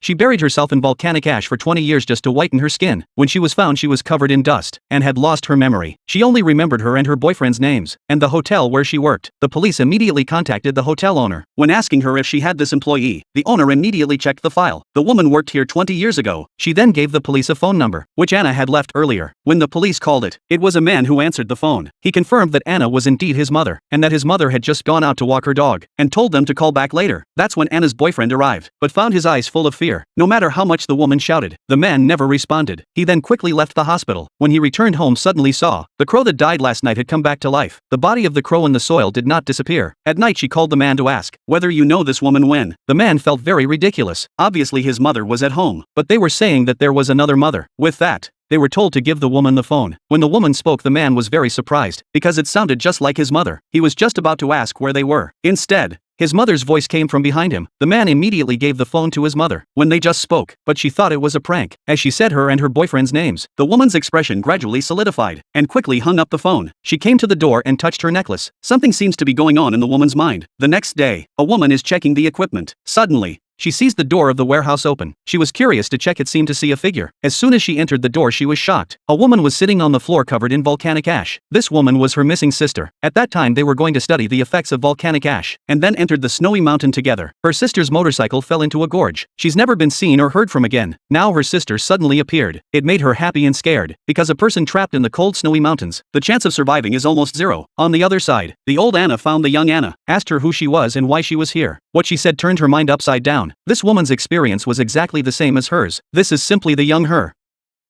She buried herself in volcanic ash for 20 years just to whiten her skin. When she was found, she was covered in dust and had lost her memory. She only remembered her and her boyfriend's names and the hotel where she worked. The police immediately contacted the hotel owner. When asking her if she had this employee, the owner immediately checked the file. The woman worked here 20 years ago. She then gave the police a phone number, which Anna had left earlier. When the police called it was a man who answered the phone. He confirmed that Anna was indeed his mother, and that his mother had just gone out to walk her dog, and told them to call back later. That's when Anna's boyfriend arrived, but found his eyes full of fear. No matter how much the woman shouted, the man never responded. He then quickly left the hospital. When he returned home, suddenly saw the crow that died last night had come back to life. The body of the crow in the soil did not disappear. At night she called the man to ask whether you know this woman when. The man felt very ridiculous. Obviously his mother was at home, but they were saying that there was another mother. With that, they were told to give the woman the phone. When the woman spoke, the man was very surprised, because it sounded just like his mother. He was just about to ask where they were. Instead, his mother's voice came from behind him. The man immediately gave the phone to his mother when they just spoke, but she thought it was a prank. As she said her and her boyfriend's names, the woman's expression gradually solidified and quickly hung up the phone. She came to the door and touched her necklace. Something seems to be going on in the woman's mind. The next day, a woman is checking the equipment. Suddenly, she sees the door of the warehouse open. She was curious to check. It seemed to see a figure. As soon as she entered the door, she was shocked. A woman was sitting on the floor covered in volcanic ash. This woman was her missing sister. At that time they were going to study the effects of volcanic ash, and then entered the snowy mountain together. Her sister's motorcycle fell into a gorge. She's never been seen or heard from again. Now her sister suddenly appeared. It made her happy and scared, because a person trapped in the cold snowy mountains, the chance of surviving is almost zero. On the other side, the old Anna found the young Anna, asked her who she was and why she was here. What she said turned her mind upside down. This woman's experience was exactly the same as hers. This is simply the young her.